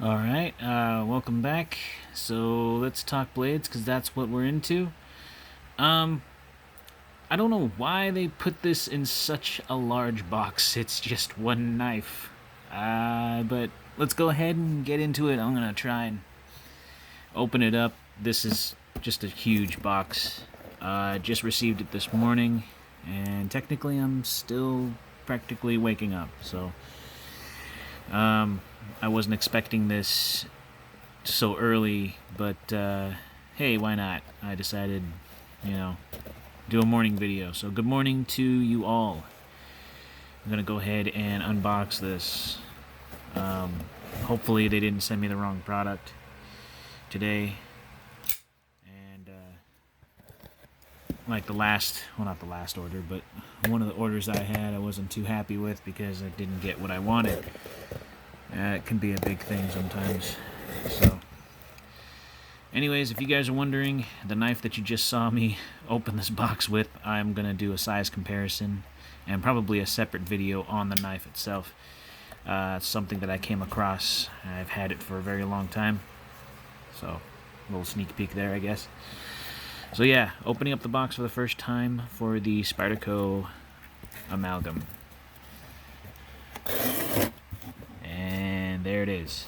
Alright, welcome back. So let's talk blades, because that's what we're into. Um, I don't know why they put this in such a large box. It's just one knife. But let's go ahead and get into it. I'm gonna try and open it up. This is just a huge box. Just received it this morning, and technically I'm still practically waking up, so I wasn't expecting this so early, but hey, why not? I decided, do a morning video. So good morning to you all. I'm gonna go ahead and unbox this. Hopefully they didn't send me the wrong product today. And like the last, well, not the last order, but one of the orders I had I wasn't too happy with because I didn't get what I wanted. It can be a big thing sometimes. So anyways, if you guys are wondering, the knife that you just saw me open this box with, I'm going to do a size comparison and probably a separate video on the knife itself. It's something that I came across. I've had it for a very long time. So, a little sneak peek there, I guess. So yeah, opening up the box for the first time for the Spyderco Amalgam. And there it is.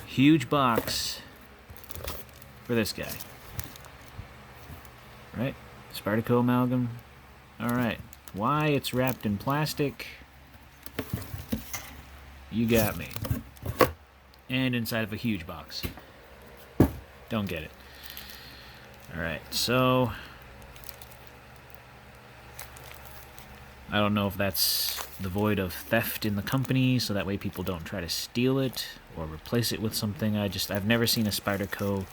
Huge box for this guy. Right? Spyderco Amalgam. Alright. Why it's wrapped in plastic? You got me. And inside of a huge box. Don't get it. Alright, so I don't know if that's devoid of theft in the company, so that way people don't try to steal it or replace it with something. I've never seen a Spyderco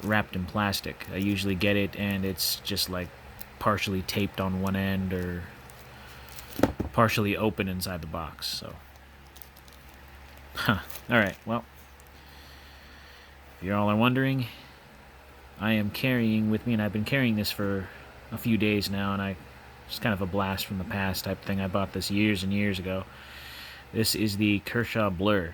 wrapped in plastic. I usually get it and it's just like partially taped on one end or partially open inside the box. So, alright, well, if you all are wondering, I am carrying with me, and I've been carrying this for a few days now, and it's kind of a blast from the past type thing. I bought this years and years ago. This is the Kershaw Blur,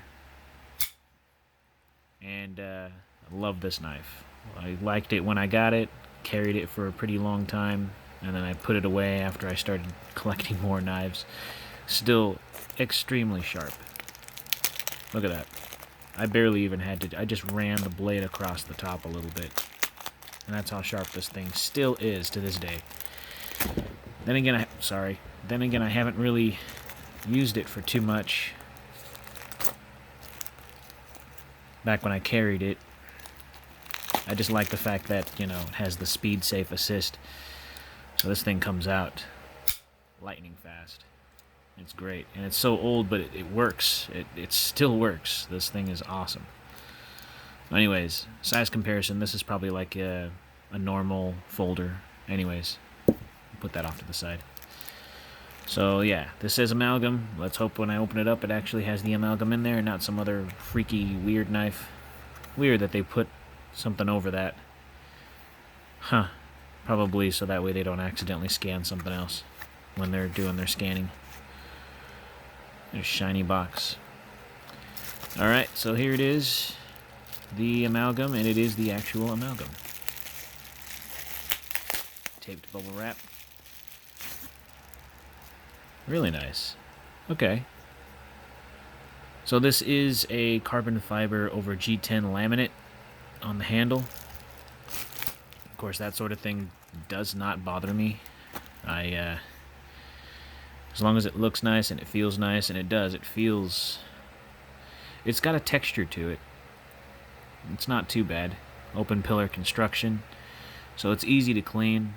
and I love this knife. I liked it when I got it, carried it for a pretty long time, and then I put it away after I started collecting more knives. Still extremely sharp. Look at that. I barely even had to, I just ran the blade across the top a little bit. And that's how sharp this thing still is to this day. Then again, I haven't really used it for too much. Back when I carried it, I just like the fact that, it has the speed safe assist. So this thing comes out lightning fast. It's great. And it's so old, but it works. It still works. This thing is awesome. Anyways, size comparison, this is probably like a normal folder. Anyways, put that off to the side. So yeah, this says Amalgam. Let's hope when I open it up it actually has the Amalgam in there and not some other freaky weird knife. Weird that they put something over that. Huh. Probably so that way they don't accidentally scan something else when they're doing their scanning. There's a shiny box. Alright, so here it is. The Amalgam, and it is the actual Amalgam. Taped bubble wrap. Really nice. Okay. So this is a carbon fiber over G10 laminate on the handle. Of course, that sort of thing does not bother me. As long as it looks nice and it feels nice, and it does. It's got a texture to it. It's not too bad. Open pillar construction, so it's easy to clean.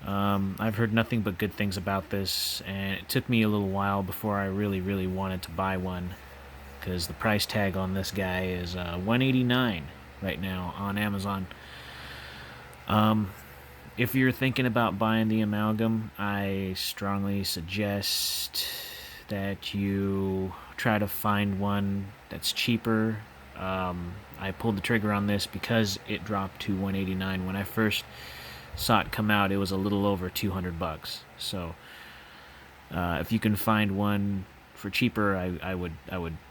I've heard nothing but good things about this, and it took me a little while before I really wanted to buy one, because the price tag on this guy is $189 right now on Amazon. If you're thinking about buying the Amalgam, I strongly suggest that you try to find one that's cheaper. I pulled the trigger on this because it dropped to $189. When I first saw it come out, it was a little over $200. So if you can find one for cheaper, I would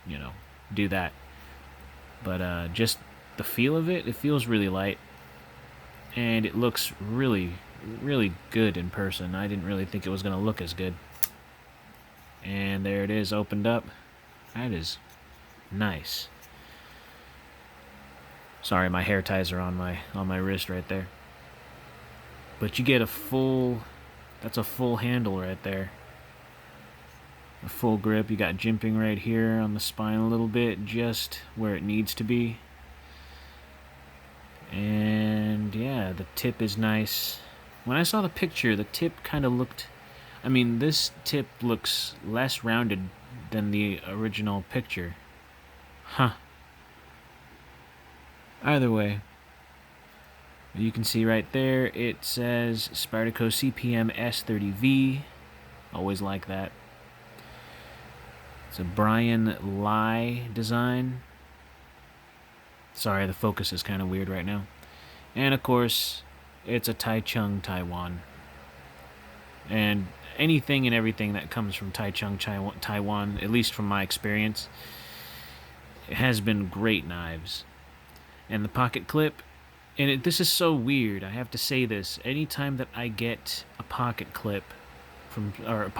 you know, do that. But just the feel of it, it feels really light, and it looks really, really good in person. I didn't really think it was gonna look as good. And there it is, opened up. That is nice. Sorry, my hair ties are on my wrist right there. But you get a full, that's a full handle right there. A full grip. You got jimping right here on the spine a little bit, just where it needs to be. And yeah, the tip is nice. When I saw the picture, the tip kind of looked, I mean, this tip looks less rounded than the original picture. Huh. Either way, you can see right there, it says Spyderco CPM S30V. Always like that. It's a Brian Lai design. Sorry, the focus is kind of weird right now. And of course, it's a Taichung, Taiwan. And anything and everything that comes from Taichung, Taiwan, at least from my experience, it has been great knives. And the pocket clip, and this is so weird, I have to say this, anytime that I get a pocket clip, a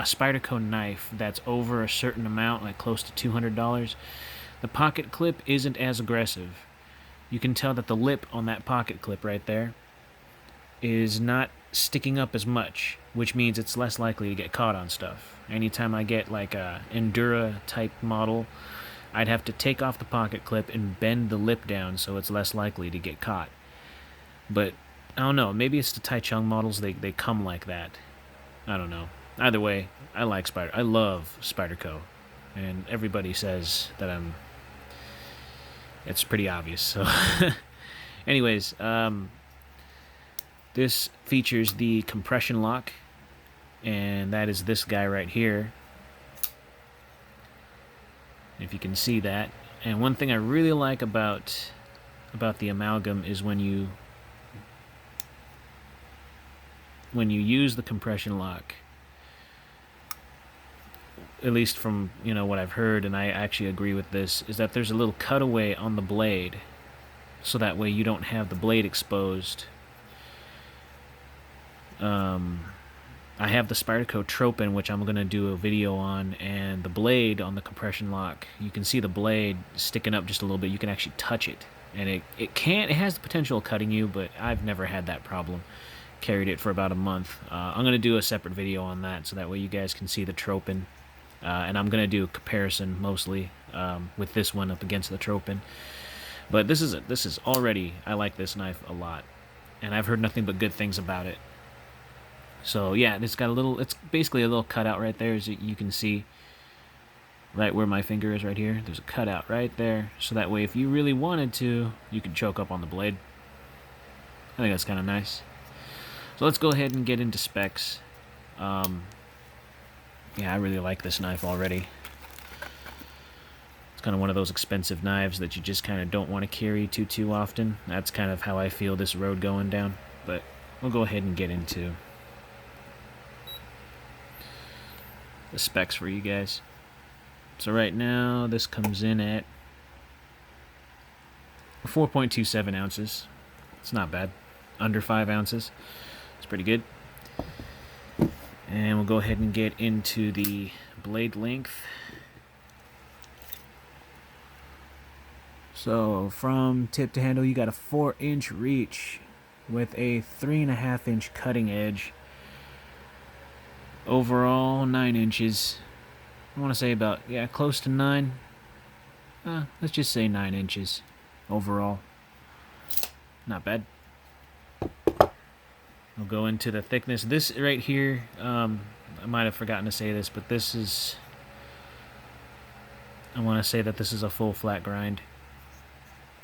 Spyderco knife that's over a certain amount, like close to $200, the pocket clip isn't as aggressive. You can tell that the lip on that pocket clip right there is not sticking up as much, which means it's less likely to get caught on stuff. Anytime I get like a Endura type model, I'd have to take off the pocket clip and bend the lip down so it's less likely to get caught. But I don't know, maybe it's the Taichung models, they come like that. I don't know. Either way, I love Spyderco, and everybody says that it's pretty obvious. So anyways, this features the compression lock, and that is this guy right here, if you can see that. And one thing I really like about the Amalgam is when you use the compression lock, at least from, you know, what I've heard, and I actually agree with this, is that there's a little cutaway on the blade, so that way you don't have the blade exposed. I have the Spyderco Tropin, which I'm going to do a video on, and the blade on the compression lock, you can see the blade sticking up just a little bit. You can actually touch it, and it has the potential of cutting you, but I've never had that problem. Carried it for about a month. I'm going to do a separate video on that, so that way you guys can see the Tropin, and I'm going to do a comparison mostly with this one up against the Tropin. But this is already, I like this knife a lot, and I've heard nothing but good things about it. So yeah, it's got it's basically a little cutout right there, as you can see, right where my finger is right here. There's a cutout right there, so that way if you really wanted to, you could choke up on the blade. I think that's kind of nice. So let's go ahead and get into specs. Yeah, I really like this knife already. It's kind of one of those expensive knives that you just kind of don't want to carry too often. That's kind of how I feel this road going down. But we'll go ahead and get into the specs for you guys. So right now, this comes in at 4.27 ounces. It's not bad. Under 5 ounces. It's pretty good. And we'll go ahead and get into the blade length. So from tip to handle, you got a 4-inch reach with a 3.5-inch cutting edge. Overall, 9 inches. I want to say about, yeah, close to 9. Let's just say 9 inches overall. Not bad. We'll go into the thickness. This right here, I might have forgotten to say this, but this is, I want to say that this is a full flat grind.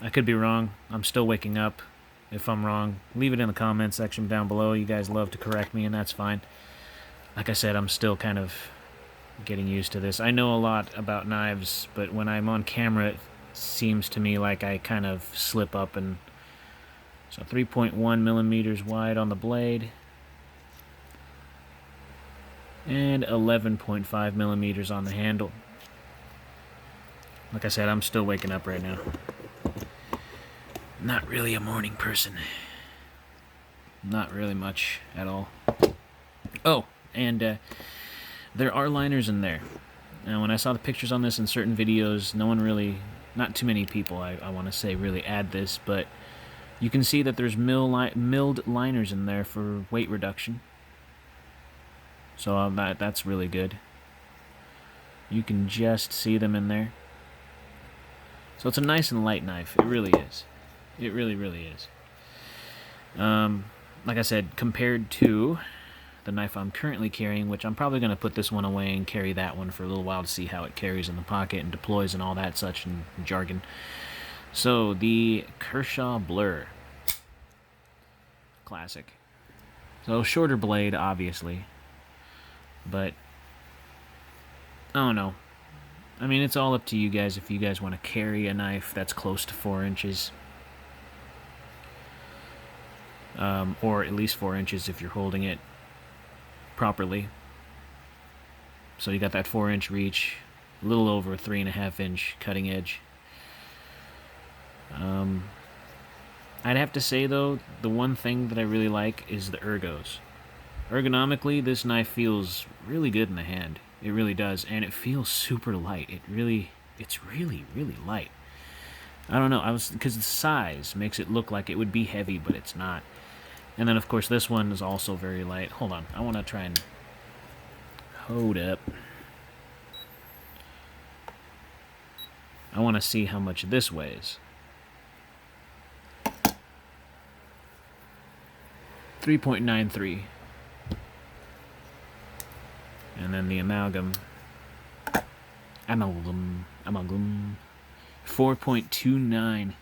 I could be wrong. I'm still waking up. If I'm wrong, leave it in the comments section down below. You guys love to correct me, and that's fine. Like I said, I'm still kind of getting used to this. I know a lot about knives, but when I'm on camera, it seems to me like I kind of slip up. And so 3.1 millimeters wide on the blade. and 11.5 millimeters on the handle. Like I said, I'm still waking up right now. Not really a morning person. Not really much at all. Oh, and there are liners in there. Now, when I saw the pictures on this in certain videos, no one really, not too many people, I want to say, really add this, but you can see that there's milled liners in there for weight reduction. So that's really good. You can just see them in there. So it's a nice and light knife. It really is. It really, really is. Like I said, compared to the knife I'm currently carrying, which I'm probably going to put this one away and carry that one for a little while to see how it carries in the pocket and deploys and all that such and jargon. So, the Kershaw Blur. Classic. So, shorter blade, obviously. But, I don't know. I mean, it's all up to you guys if you guys want to carry a knife that's close to 4 inches. Or at least 4 inches if you're holding it properly. So you got that 4-inch reach, a little over a 3.5-inch cutting edge. I'd have to say though, the one thing that I really like is the ergos. Ergonomically, this knife feels really good in the hand. It really does, and it feels super light. It's really, really light. I don't know, because the size makes it look like it would be heavy, but it's not. And then, of course, this one is also very light. Hold on. I want to try and... Hold up. I want to see how much this weighs. 3.93. And then the Amalgam. 4.29.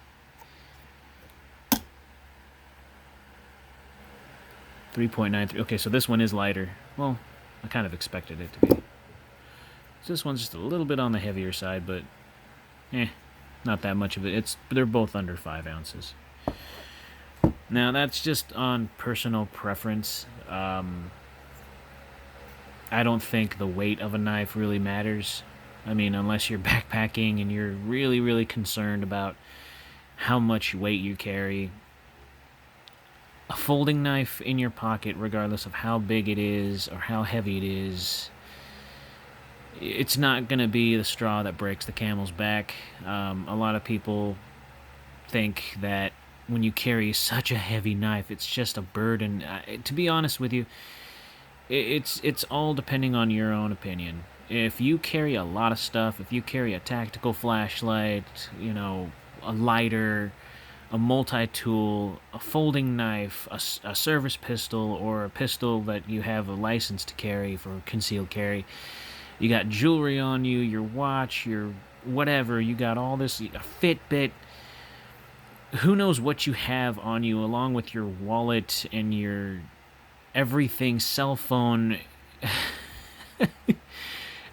3.93. Okay, so this one is lighter. Well, I kind of expected it to be. So this one's just a little bit on the heavier side, but not that much of it. They're both under 5 ounces. Now, that's just on personal preference. I don't think the weight of a knife really matters. I mean, unless you're backpacking and you're really, really concerned about how much weight you carry. A folding knife in your pocket, regardless of how big it is or how heavy it is, it's not going to be the straw that breaks the camel's back. A lot of people think that when you carry such a heavy knife, it's just a burden. To be honest with you, it's all depending on your own opinion. If you carry a lot of stuff, if you carry a tactical flashlight, a lighter, a multi-tool, a folding knife, a service pistol, or a pistol that you have a license to carry for concealed carry. You got jewelry on you, your watch, your whatever. You got all this, a Fitbit. Who knows what you have on you, along with your wallet and your everything, cell phone.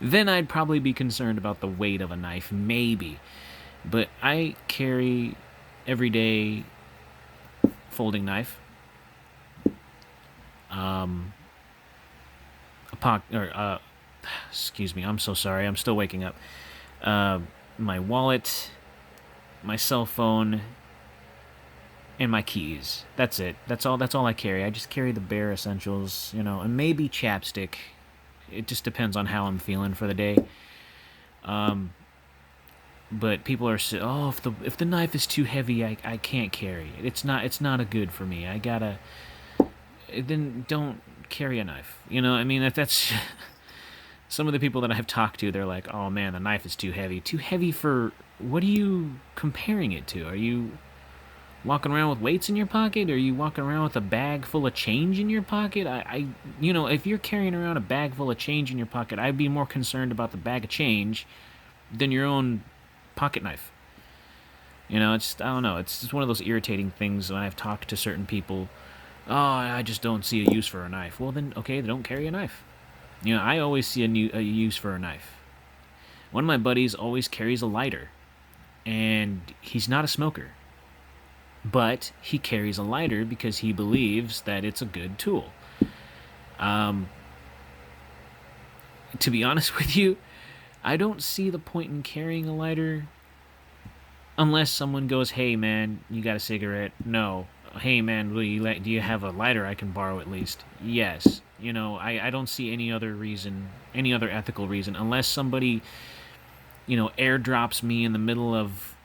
Then I'd probably be concerned about the weight of a knife, maybe. But I carry everyday folding knife, excuse me, I'm so sorry, I'm still waking up. My wallet, my cell phone, and my keys. That's it. That's all I carry. I just carry the bare essentials, and maybe chapstick. It just depends on how I'm feeling for the day. But people are saying, oh, if the knife is too heavy, I can't carry it. It's not a good for me. Then don't carry a knife. I mean, that's some of the people that I've talked to, they're like, oh man, the knife is too heavy. Too heavy for, what are you comparing it to? Are you walking around with weights in your pocket? Are you walking around with a bag full of change in your pocket? If you're carrying around a bag full of change in your pocket, I'd be more concerned about the bag of change than your own pocket knife. I don't know. It's just one of those irritating things when I've talked to certain people. Oh, I just don't see a use for a knife. Well, then, okay, don't carry a knife. I always see a use for a knife. One of my buddies always carries a lighter, and he's not a smoker. But he carries a lighter because he believes that it's a good tool. to be honest with you, I don't see the point in carrying a lighter unless someone goes, "Hey man, you got a cigarette?" No. "Hey man, do you have a lighter I can borrow at least?" Yes. I don't see any other reason, any other ethical reason, unless somebody, airdrops me in the middle of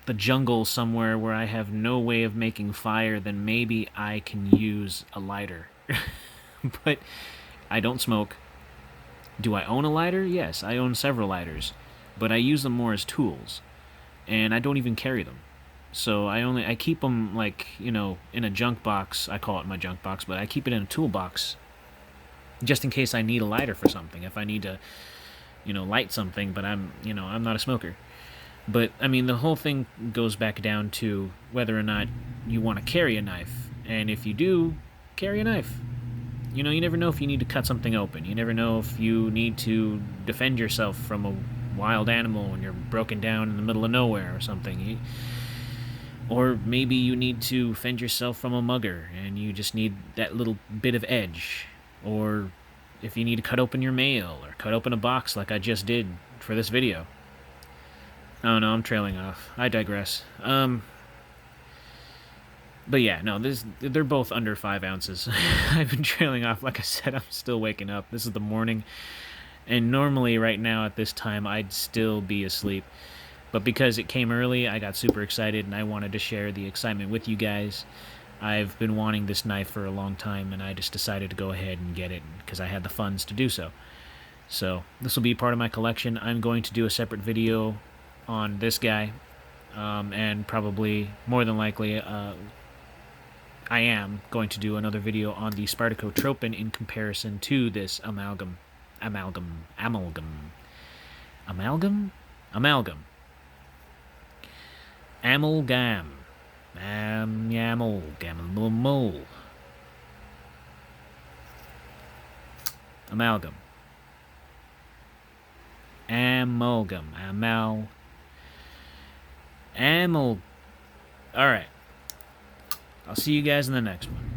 the jungle somewhere where I have no way of making fire, then maybe I can use a lighter. But I don't smoke. Do I own a lighter? Yes, I own several lighters, but I use them more as tools, and I don't even carry them. So I keep them like in a junk box. I call it my junk box, but I keep it in a toolbox just in case I need a lighter for something. If I need to light something, but I'm not a smoker. But I mean, the whole thing goes back down to whether or not you want to carry a knife, and if you do, carry a knife. You never know if you need to cut something open. You never know if you need to defend yourself from a wild animal when you're broken down in the middle of nowhere or something. Or maybe you need to fend yourself from a mugger and you just need that little bit of edge. Or if you need to cut open your mail or cut open a box like I just did for this video. Oh no, I'm trailing off. I digress. But yeah, no, they're both under 5 ounces. I've been trailing off. Like I said, I'm still waking up. This is the morning. And normally right now at this time, I'd still be asleep. But because it came early, I got super excited and I wanted to share the excitement with you guys. I've been wanting this knife for a long time and I just decided to go ahead and get it because I had the funds to do so. So this will be part of my collection. I'm going to do a separate video on this guy. And probably, more than likely, I am going to do another video on the Spyderco Tropin in comparison to this amalgam. Amalgam. Amalgam. Amalgam? Amalgam. Amalgam. Amalgam. Amalgam. Amalgam. Alright. I'll see you guys in the next one.